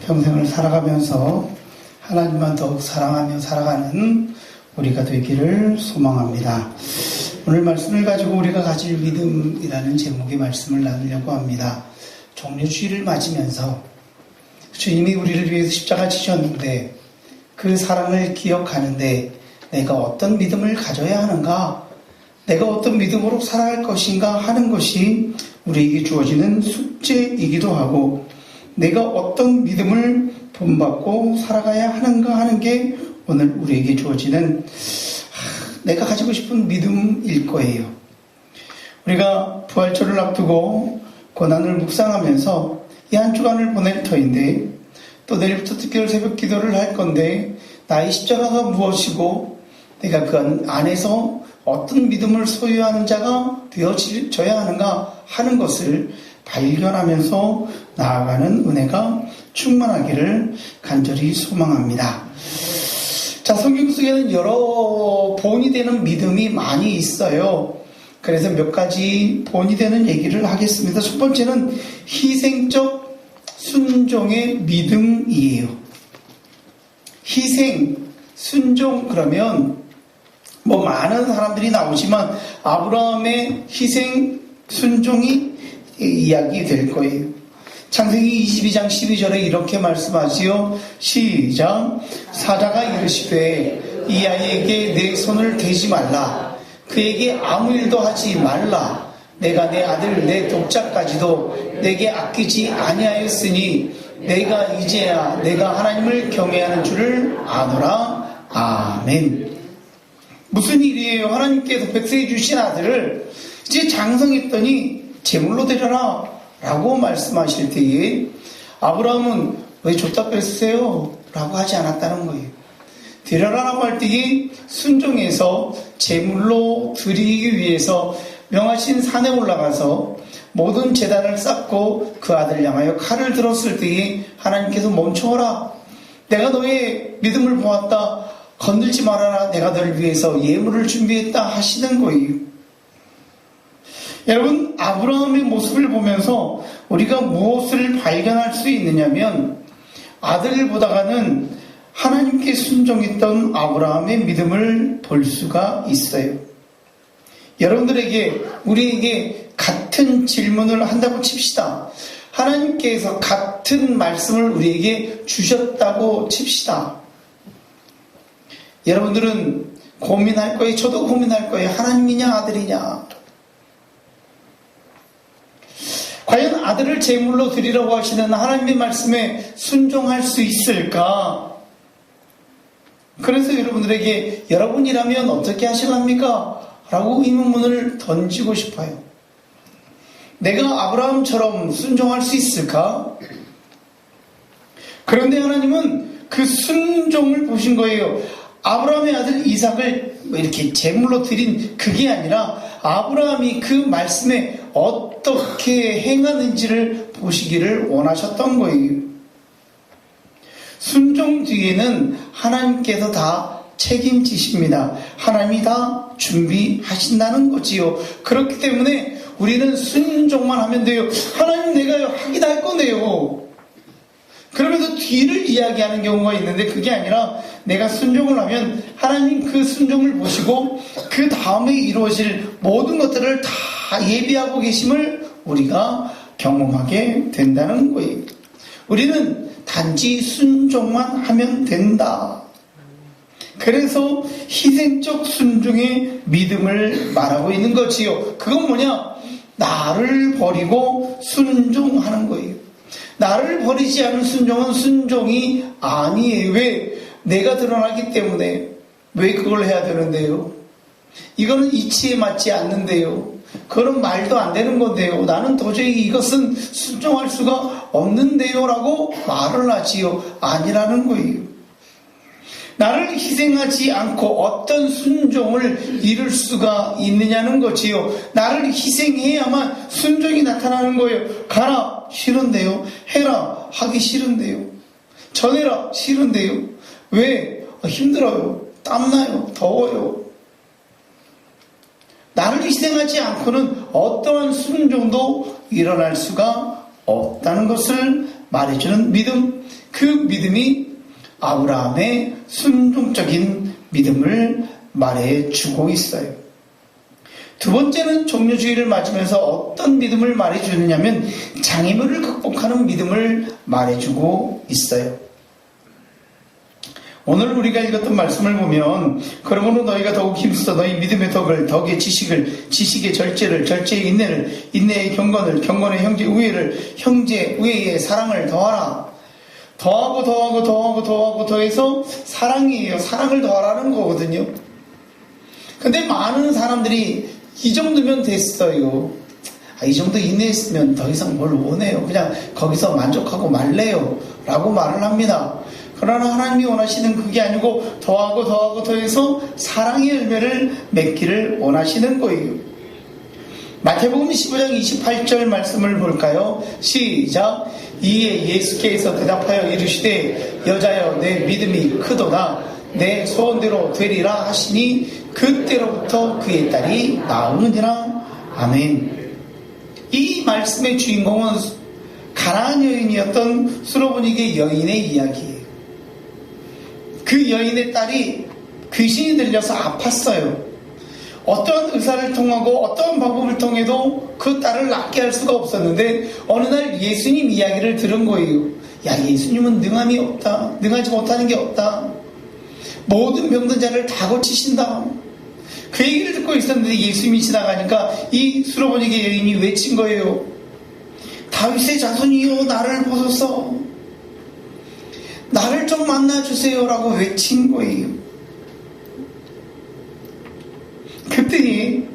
평생을 살아가면서 하나님만 더욱 사랑하며 살아가는 우리가 되기를 소망합니다. 오늘 말씀을 가지고 우리가 가질 믿음이라는 제목의 말씀을 나누려고 합니다. 종려주의를 맞으면서 주님이 우리를 위해서 십자가 지셨는데 그 사랑을 기억하는데 내가 어떤 믿음을 가져야 하는가, 내가 어떤 믿음으로 살아갈 것인가 하는 것이 우리에게 주어지는 숙제이기도 하고, 내가 어떤 믿음을 본받고 살아가야 하는가 하는 게 오늘 우리에게 주어지는 내가 가지고 싶은 믿음일 거예요. 우리가 부활절을 앞두고 고난을 묵상하면서 이 한 주간을 보낼 터인데, 또 내일부터 특별 새벽 기도를 할 건데, 나의 십자가가 무엇이고 내가 그 안에서 어떤 믿음을 소유하는 자가 되어져야 하는가 하는 것을 발견하면서 나아가는 은혜가 충만하기를 간절히 소망합니다. 자, 성경 속에는 여러 본이 되는 믿음이 많이 있어요. 그래서 몇 가지 본이 되는 얘기를 하겠습니다. 첫 번째는 희생적 순종의 믿음이에요. 희생, 순종, 그러면 많은 사람들이 나오지만 아브라함의 희생, 순종이 이야기 될 거예요. 창세기 22장 12절에 이렇게 말씀하지요. 시작. 사자가 이르시되 이 아이에게 내 손을 대지 말라. 그에게 아무 일도 하지 말라. 내가 내 아들 내 독자까지도 내게 아끼지 아니하였으니 내가 이제야 내가 하나님을 경외하는 줄을 아노라. 아멘. 무슨 일이에요? 하나님께서 백세해 주신 아들을 이제 장성했더니 제물로 드려라 라고 말씀하실 때에 아브라함은 왜 줬다 뺐어요? 라고 하지 않았다는 거예요. 드려라 라고 할 때에 순종해서 제물로 드리기 위해서 명하신 산에 올라가서 모든 제단을 쌓고 그 아들을 향하여 칼을 들었을 때에 하나님께서 멈춰라. 내가 너의 믿음을 보았다. 건들지 말아라. 내가 너를 위해서 예물을 준비했다 하시는 거예요. 여러분, 아브라함의 모습을 보면서 우리가 무엇을 발견할 수 있느냐면 아들을 보다가는 하나님께 순종했던 아브라함의 믿음을 볼 수가 있어요. 여러분들에게, 우리에게 같은 질문을 한다고 칩시다. 하나님께서 같은 말씀을 우리에게 주셨다고 칩시다. 여러분들은 고민할 거예요. 저도 고민할 거예요. 하나님이냐 아들이냐. 과연 아들을 제물로 드리라고 하시는 하나님의 말씀에 순종할 수 있을까? 그래서 여러분들에게 여러분이라면 어떻게 하실랍니까? 라고 의문문을 던지고 싶어요. 내가 아브라함처럼 순종할 수 있을까? 그런데 하나님은 그 순종을 보신 거예요. 아브라함의 아들 이삭을 이렇게 제물로 드린 그게 아니라 아브라함이 그 말씀에 어떻게 행하는지를 보시기를 원하셨던 거예요. 순종 뒤에는 하나님께서 다 책임지십니다. 하나님이 다 준비하신다는 거지요. 그렇기 때문에 우리는 순종만 하면 돼요. 하나님 내가 하긴 할 건데요. 그러면서 뒤를 이야기하는 경우가 있는데 그게 아니라 내가 순종을 하면 하나님 그 순종을 보시고 그 다음에 이루어질 모든 것들을 다 예비하고 계심을 우리가 경험하게 된다는 거예요. 우리는 단지 순종만 하면 된다. 그래서 희생적 순종의 믿음을 말하고 있는 거지요. 그건 뭐냐? 나를 버리고 순종하는 거예요. 나를 버리지 않은 순종은 순종이 아니에요. 왜? 내가 드러나기 때문에. 왜 그걸 해야 되는데요? 이거는 이치에 맞지 않는데요. 그런 말도 안 되는 건데요. 나는 도저히 이것은 순종할 수가 없는데요 라고 말을 하지요. 아니라는 거예요. 나를 희생하지 않고 어떤 순종을 이룰 수가 있느냐는 거지요. 나를 희생해야만 순종이 나타나는 거예요. 가라, 싫은데요. 해라, 하기 싫은데요. 전해라, 싫은데요. 왜? 힘들어요. 땀나요. 더워요. 나를 희생하지 않고는 어떠한 순종도 일어날 수가 없다는 것을 말해주는 믿음, 그 믿음이 아브라함의 순종적인 믿음을 말해주고 있어요. 두 번째는 종료주의를 맞으면서 어떤 믿음을 말해주느냐면 장애물을 극복하는 믿음을 말해주고 있어요. 오늘 우리가 읽었던 말씀을 보면 그러므로 너희가 더욱 힘써 너희 믿음의 덕을, 덕의 지식을, 지식의 절제를, 절제의 인내를, 인내의 경건을, 경건의 형제 우애를, 형제 우애의 사랑을 더하라. 더해서 사랑이에요. 사랑을 더하라는 거거든요. 근데 많은 사람들이 이 정도면 됐어요. 이 정도 인내했으면 더 이상 뭘 원해요. 그냥 거기서 만족하고 말래요. 라고 말을 합니다. 그러나 하나님이 원하시는 그게 아니고 더해서 사랑의 열매를 맺기를 원하시는 거예요. 마태복음 15장 28절 말씀을 볼까요? 시작. 이에 예수께서 대답하여 이르시되 여자여 내 믿음이 크도다 내 소원대로 되리라 하시니 그때로부터 그의 딸이 나오느니라. 아멘. 이 말씀의 주인공은 가나안 여인이었던 수로보니게 여인의 이야기예요. 그 여인의 딸이 귀신이 들려서 아팠어요. 어떤 의사를 통하고 어떤 방법을 통해도 그 딸을 낫게 할 수가 없었는데 어느 날 예수님 이야기를 들은 거예요. 야, 예수님은 능하지 못하는 게 없다. 모든 병든 자를 다 고치신다. 그 얘기를 듣고 있었는데 예수님이 지나가니까 이 수로보니게 여인이 외친 거예요. 다윗의 자손이여 나를 보소서. 나를 좀 만나주세요 라고 외친 거예요. 그랬더니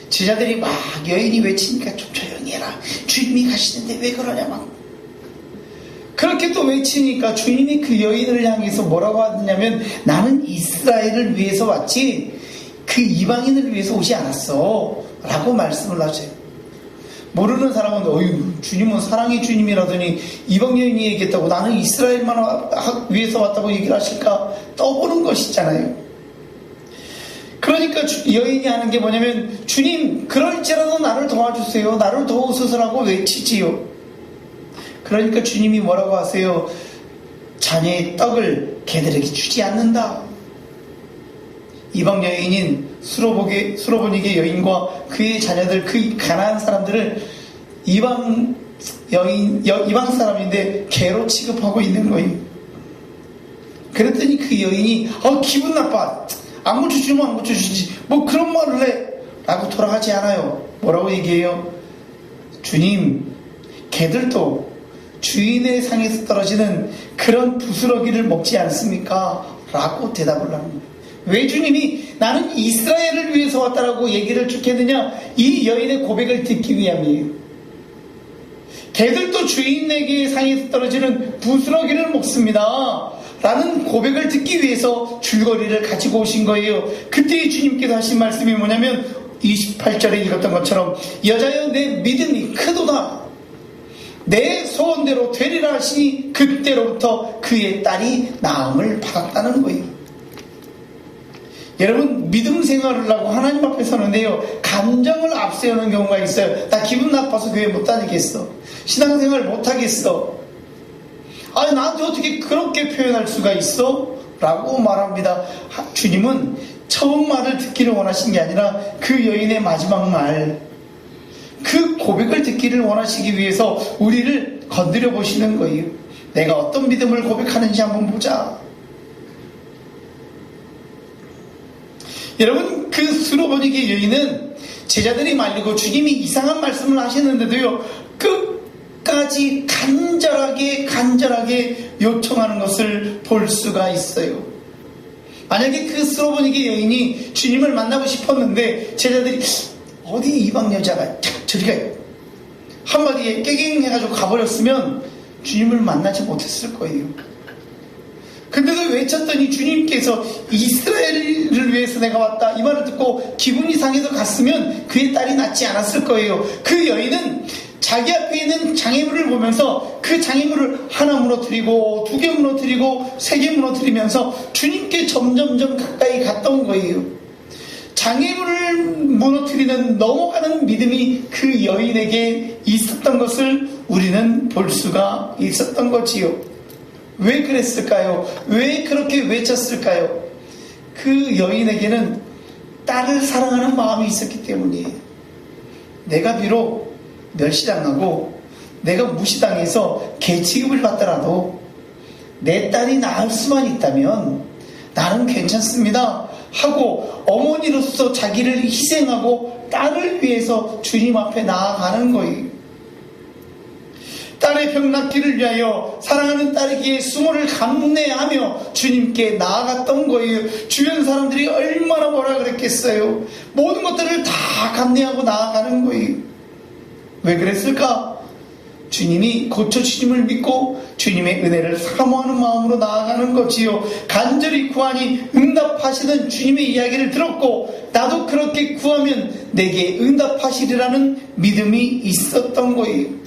제자들이 막 여인이 외치니까 좀 조용히 해라. 주님이 가시는데 왜 그러냐 막. 그렇게 또 외치니까 주님이 그 여인을 향해서 뭐라고 하느냐면 나는 이스라엘을 위해서 왔지 그 이방인을 위해서 오지 않았어 라고 말씀을 하세요. 모르는 사람은 주님은 사랑의 주님이라더니 이방 여인이 얘기했다고 나는 이스라엘만 위해서 왔다고 얘기를 하실까 떠보는 것이잖아요. 그러니까 여인이 하는 게 뭐냐면 주님 그럴지라도 나를 도와주세요. 나를 도우소서라고 외치지요. 그러니까 주님이 뭐라고 하세요? 자녀의 떡을 개들에게 주지 않는다. 이방 여인인 수로보니게 여인과 그의 자녀들, 그 가난한 사람들을 이방 사람인데 개로 취급하고 있는 거예요. 그랬더니 그 여인이 기분 나빠. 안 고쳐주면 안 고쳐주지. 뭐 그런 말을 해. 라고 돌아가지 않아요. 뭐라고 얘기해요? 주님, 개들도 주인의 상에서 떨어지는 그런 부스러기를 먹지 않습니까? 라고 대답을 합니다. 왜 주님이 나는 이스라엘을 위해서 왔다라고 얘기를 쭉 했느냐? 이 여인의 고백을 듣기 위함이에요. 개들도 주인에게 상에서 떨어지는 부스러기를 먹습니다. 라는 고백을 듣기 위해서 줄거리를 가지고 오신 거예요. 그때 주님께서 하신 말씀이 뭐냐면 28절에 읽었던 것처럼 여자여 내 믿음이 크도다. 내 소원대로 되리라 하시니 그때로부터 그의 딸이 나음을 받았다는 거예요. 여러분 믿음 생활을 하고 하나님 앞에 서는데요 감정을 앞세우는 경우가 있어요. 나 기분 나빠서 교회 못 다니겠어. 신앙생활 못 하겠어. 나한테 어떻게 그렇게 표현할 수가 있어? 라고 말합니다. 주님은 처음 말을 듣기를 원하신 게 아니라 그 여인의 마지막 말, 그 고백을 듣기를 원하시기 위해서 우리를 건드려 보시는 거예요. 내가 어떤 믿음을 고백하는지 한번 보자. 여러분 그 수로보니게 여인은 제자들이 말리고 주님이 이상한 말씀을 하시는데도요 끝까지 간절하게 요청하는 것을 볼 수가 있어요. 만약에 그 수로보니게 여인이 주님을 만나고 싶었는데 제자들이 어디 이방 여자가 저리가 한마디에 깨갱해가지고 가버렸으면 주님을 만나지 못했을 거예요. 근데도 외쳤더니 주님께서 이스라엘을 위해서 내가 왔다 이 말을 듣고 기분이 상해서 갔으면 그의 딸이 낫지 않았을 거예요. 그 여인은 자기 앞에 있는 장애물을 보면서 그 장애물을 하나 무너뜨리고 두 개 무너뜨리고 세 개 무너뜨리면서 주님께 점점점 가까이 갔던 거예요. 장애물을 무너뜨리는 넘어가는 믿음이 그 여인에게 있었던 것을 우리는 볼 수가 있었던 거지요. 왜 그랬을까요? 왜 그렇게 외쳤을까요? 그 여인에게는 딸을 사랑하는 마음이 있었기 때문이에요. 내가 비록 멸시당하고 내가 무시당해서 개취급을 받더라도 내 딸이 나을 수만 있다면 나는 괜찮습니다 하고 어머니로서 자기를 희생하고 딸을 위해서 주님 앞에 나아가는 거예요. 딸의 병 낫기를 위하여 사랑하는 딸에게 수모를 감내하며 주님께 나아갔던 거예요. 주변 사람들이 얼마나 뭐라 그랬겠어요. 모든 것들을 다 감내하고 나아가는 거예요. 왜 그랬을까? 주님이 고쳐주심을 믿고 주님의 은혜를 사모하는 마음으로 나아가는 거지요. 간절히 구하니 응답하시는 주님의 이야기를 들었고 나도 그렇게 구하면 내게 응답하시리라는 믿음이 있었던 거예요.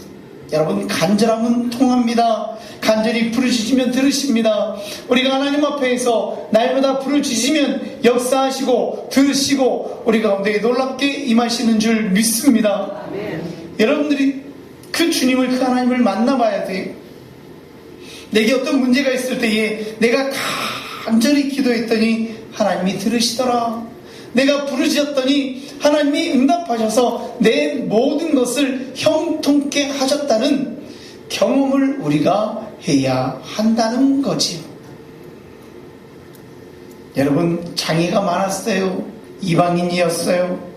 여러분, 간절함은 통합니다. 간절히 부르짖으면 들으십니다. 우리가 하나님 앞에서 날마다 부르짖으면 역사하시고 들으시고 우리 가운데 놀랍게 임하시는 줄 믿습니다. 아멘. 여러분들이 그 주님을, 그 하나님을 만나봐야 돼요. 내게 어떤 문제가 있을 때에 내가 간절히 기도했더니 하나님이 들으시더라. 내가 부르짖었더니 하나님이 응답하셔서 내 모든 것을 형통케 하셨다는 경험을 우리가 해야 한다는 거지요. 여러분, 장애가 많았어요. 이방인이었어요.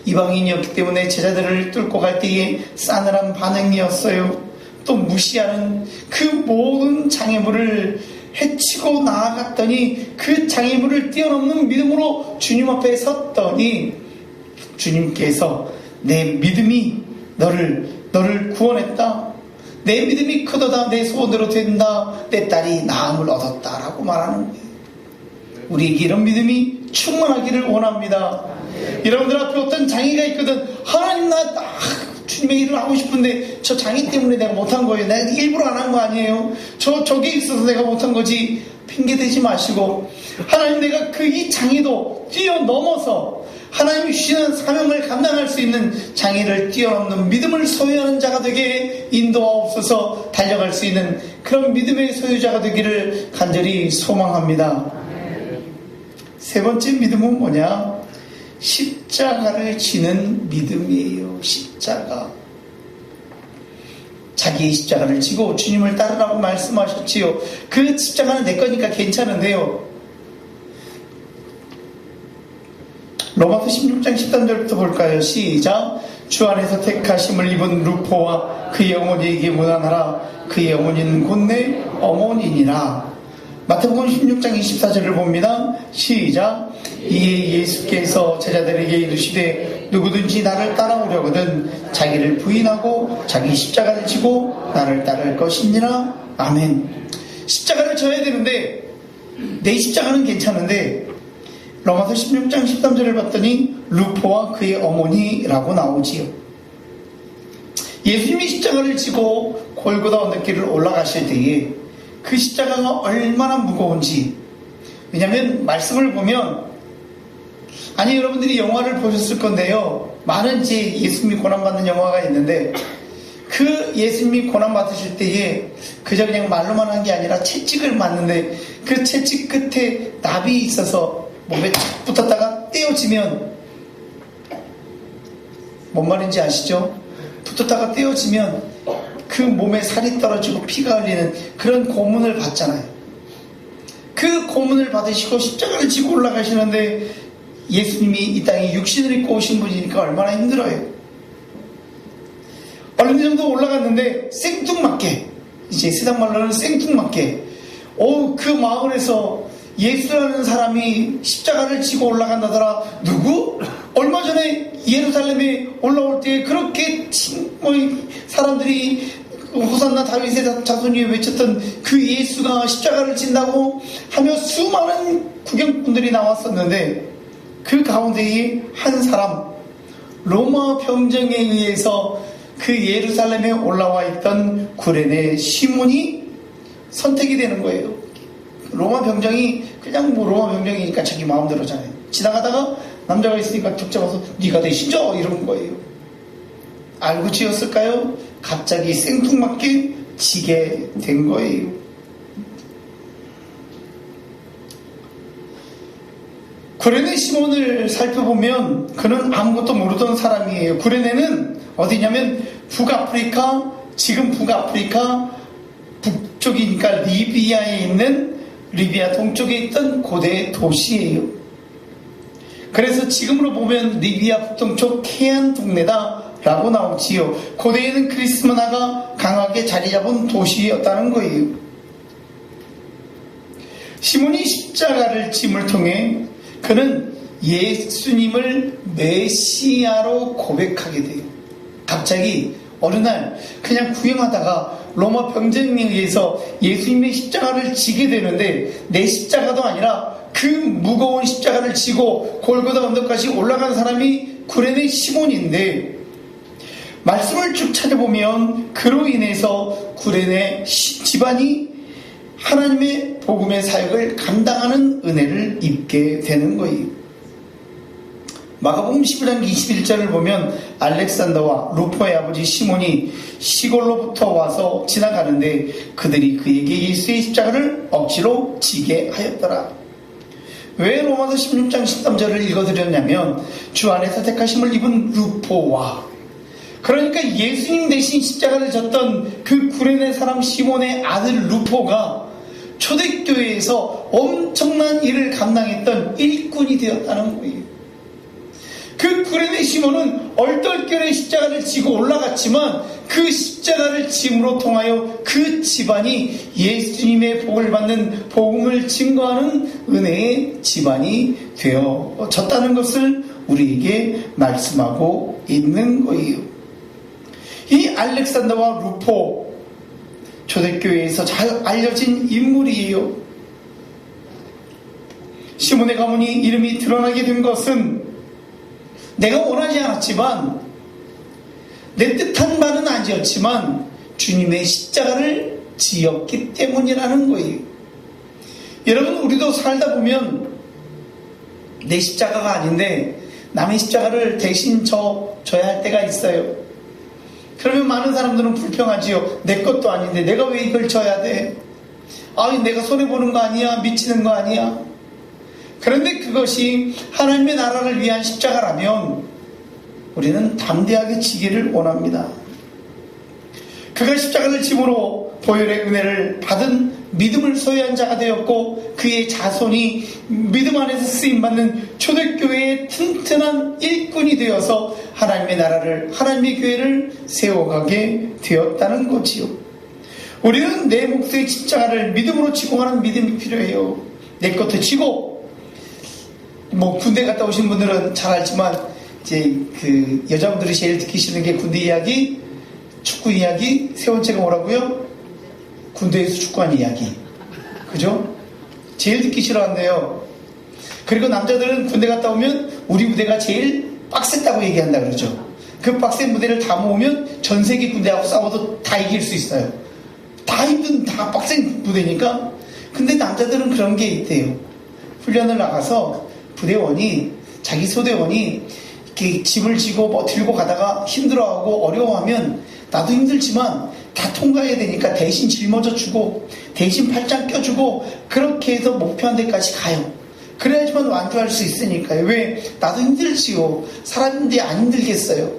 이방인이었기 때문에 제자들을 뚫고 갈 때에 싸늘한 반응이었어요. 또 무시하는 그 모든 장애물을 해치고 나아갔더니 그 장애물을 뛰어넘는 믿음으로 주님 앞에 섰더니 주님께서 내 믿음이 너를 구원했다. 내 믿음이 크도다. 내 소원대로 된다. 내 딸이 나음을 얻었다 라고 말하는 거예요. 우리에게 이런 믿음이 충만하기를 원합니다. 여러분들 앞에 어떤 장애가 있거든. 하나님, 나 주님의 일을 하고 싶은데 저 장애 때문에 내가 못한 거예요. 내가 일부러 안 한 거 아니에요. 저게 있어서 내가 못한 거지. 핑계대지 마시고 하나님, 내가 이 장애도 뛰어넘어서 하나님이 주시는 사명을 감당할 수 있는 장애를 뛰어넘는 믿음을 소유하는 자가 되게 인도하옵소서. 달려갈 수 있는 그런 믿음의 소유자가 되기를 간절히 소망합니다. 세 번째 믿음은 뭐냐? 십자가를 지는 믿음이에요. 십자가. 자기의 십자가를 지고 주님을 따르라고 말씀하셨지요. 그 십자가는 내 거니까 괜찮은데요. 로마서 16장 13절부터 볼까요? 시작. 주 안에서 택하심을 입은 루포와 그의 어머니에게 문안하라. 그의 어머니는 곧 내 어머니니라. 마태복음 16장 24절을 봅니다. 시작. 이에 예수께서 제자들에게 이르시되 누구든지 나를 따라오려거든 자기를 부인하고 자기 십자가를 지고 나를 따를 것이니라. 아멘. 십자가를 져야 되는데 내 십자가는 괜찮은데 로마서 16장 13절을 봤더니 루포와 그의 어머니라고 나오지요. 예수님이 십자가를 지고 골고다 언덕길을 올라가실 때에 그 십자가가 얼마나 무거운지, 왜냐하면 말씀을 보면, 아니 여러분들이 영화를 보셨을 건데요, 많은 이제 예수님이 고난받는 영화가 있는데 그 예수님이 고난받으실 때에 그저 그냥 말로만 한 게 아니라 채찍을 맞는데 그 채찍 끝에 납이 있어서 몸에 착 붙었다가 떼어지면, 뭔 말인지 아시죠? 붙었다가 떼어지면 그 몸에 살이 떨어지고 피가 흘리는 그런 고문을 받잖아요. 그 고문을 받으시고 십자가를 지고 올라가시는데 예수님이 이 땅에 육신을 입고 오신 분이니까 얼마나 힘들어요. 어느 정도 올라갔는데 생뚱맞게, 이제 세상 말로는 생뚱맞게 그 마을에서 예수라는 사람이 십자가를 지고 올라간다더라. 누구? 얼마 전에 예루살렘에 올라올 때 그렇게 사람들이 호산나 다윗의 자손이 외쳤던 그 예수가 십자가를 진다고 하며 수많은 구경꾼들이 나왔었는데 그 가운데에 한 사람, 로마 병정에 의해서 그 예루살렘에 올라와 있던 구레네 시몬이 선택이 되는 거예요. 로마 병정이 그냥 로마 병정이니까 자기 마음대로잖아요. 지나가다가 남자가 있으니까 툭 잡아서 네가 내 신저 이러는 거예요. 알고 지었을까요? 갑자기 생뚱맞게 지게 된 거예요. 구레네 시몬을 살펴보면 그는 아무것도 모르던 사람이에요. 구레네는 어디냐면 북아프리카, 지금 북아프리카 북쪽이니까 리비아에 있는, 리비아 동쪽에 있던 고대 도시예요. 그래서 지금으로 보면 리비아 북동쪽 케안 동네다 라고 나오지요. 고대에는 그리스 문화가 강하게 자리 잡은 도시였다는 거예요. 시몬이 십자가를 짐을 통해 그는 예수님을 메시아로 고백하게 돼요. 갑자기 어느 날 그냥 구경하다가 로마 병정에 의해서 예수님의 십자가를 지게 되는데, 내 십자가도 아니라 그 무거운 십자가를 지고 골고다 언덕까지 올라간 사람이 구레네 시몬인데, 말씀을 쭉 찾아보면 그로 인해서 구레네 집안이 하나님의 복음의 사역을 감당하는 은혜를 입게 되는 거예요. 마가복음 11장 21절을 보면 알렉산더와 루포의 아버지 시몬이 시골로부터 와서 지나가는데 그들이 그에게 예수의 십자가를 억지로 지게 하였더라. 왜 로마서 16장 13절을 읽어드렸냐면, 주 안에서 택하심을 입은 루포와, 그러니까 예수님 대신 십자가를 졌던 그 구레네 사람 시몬의 아들 루포가 초대교회에서 엄청난 일을 감당했던 일꾼이 되었다는 거예요. 그 구레네 시몬은 얼떨결에 십자가를 지고 올라갔지만 그 십자가를 짐으로 통하여 그 집안이 예수님의 복을 받는 복음을 증거하는 은혜의 집안이 되어졌다는 것을 우리에게 말씀하고 있는 거예요. 이 알렉산더와 루포, 초대교회에서 잘 알려진 인물이에요. 시몬의 가문이 이름이 드러나게 된 것은 내가 원하지 않았지만, 내 뜻한 바는 아니었지만 주님의 십자가를 지었기 때문이라는 거예요. 여러분, 우리도 살다 보면 내 십자가가 아닌데 남의 십자가를 대신 져야 할 때가 있어요. 그러면 많은 사람들은 불평하지요. 내 것도 아닌데 내가 왜 이걸 져야 돼? 내가 손해보는 거 아니야? 미치는 거 아니야? 그런데 그것이 하나님의 나라를 위한 십자가라면 우리는 담대하게 지기를 원합니다. 그가 십자가를 짐으로 보혈의 은혜를 받은 믿음을 소유한 자가 되었고, 그의 자손이 믿음 안에서 쓰임받는 초대교회의 튼튼한 일꾼이 되어서 하나님의 나라를, 하나님의 교회를 세워가게 되었다는 거지요. 우리는 내 몫의 십자가를 믿음으로 지고 가는 믿음이 필요해요. 내 것도 지고, 군대 갔다 오신 분들은 잘 알지만, 이제 그 여자분들이 제일 듣기 싫은 게 군대 이야기, 축구 이야기, 세 번째가 뭐라고요? 군대에서 축구하는 이야기. 그죠? 제일 듣기 싫어한대요. 그리고 남자들은 군대 갔다 오면 우리 부대가 제일 빡셌다고 얘기한다 그러죠. 그 빡센 부대를 다 모으면 전 세계 군대하고 싸워도 다 이길 수 있어요. 다 힘든, 다 빡센 부대니까. 근데 남자들은 그런 게 있대요. 훈련을 나가서 부대원이, 자기 소대원이 이렇게 짐을 지고 들고 가다가 힘들어하고 어려워하면, 나도 힘들지만 다 통과해야 되니까 대신 짊어져 주고 대신 팔짱 껴주고 그렇게 해서 목표한 데까지 가요. 그래야지만 완주할 수 있으니까요. 왜? 나도 힘들지요. 사람인데 안 힘들겠어요.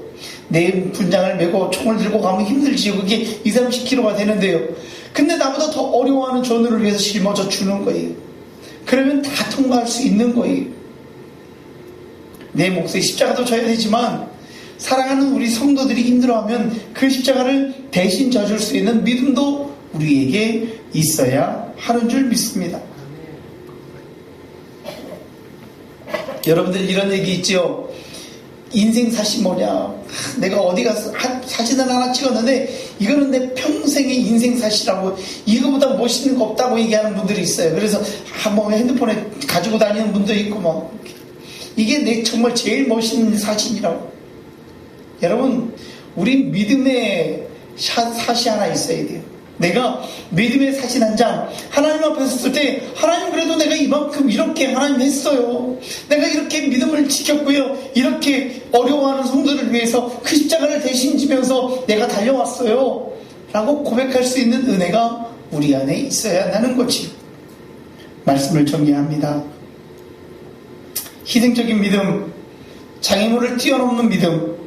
내 분장을 메고 총을 들고 가면 힘들지요. 그게 20-30kg가 되는데요. 근데 나보다 더 어려워하는 전우를 위해서 짊어져 주는 거예요. 그러면 다 통과할 수 있는 거예요. 내 몫에 십자가도 져야 되지만 사랑하는 우리 성도들이 힘들어하면 그 십자가를 대신 져줄 수 있는 믿음도 우리에게 있어야 하는 줄 믿습니다. 여러분들 이런 얘기 있죠. 인생 사실 뭐냐, 내가 어디 가서 사진을 하나 찍었는데 이거는 내 평생의 인생 사실이라고, 이거보다 멋있는 거 없다고 얘기하는 분들이 있어요. 그래서 핸드폰에 가지고 다니는 분도 있고 이게 내 정말 제일 멋있는 사진이라고. 여러분, 우리 믿음의 샷이 하나 있어야 돼요. 내가 믿음의 사진 한 장 하나님 앞에 섰을 때 하나님 그래도 내가 이만큼 이렇게 하나님 했어요. 내가 이렇게 믿음을 지켰고요. 이렇게 어려워하는 성도를 위해서 그 십자가를 대신 지면서 내가 달려왔어요. 라고 고백할 수 있는 은혜가 우리 안에 있어야 한다는 거지. 말씀을 정리합니다. 희생적인 믿음, 장애물을 뛰어넘는 믿음,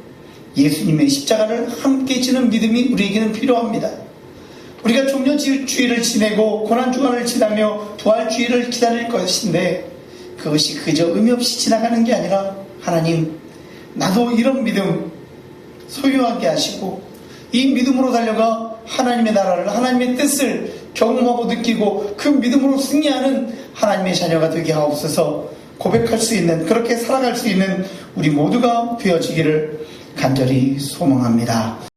예수님의 십자가를 함께 지는 믿음이 우리에게는 필요합니다. 우리가 종려주의를 지내고 고난주간을 지나며 부활주의를 기다릴 것인데 그것이 그저 의미 없이 지나가는 게 아니라 하나님 나도 이런 믿음 소유하게 하시고 이 믿음으로 달려가 하나님의 나라를 하나님의 뜻을 경험하고 느끼고 그 믿음으로 승리하는 하나님의 자녀가 되게 하옵소서. 고백할 수 있는 그렇게 살아갈 수 있는 우리 모두가 되어지기를 간절히 소망합니다.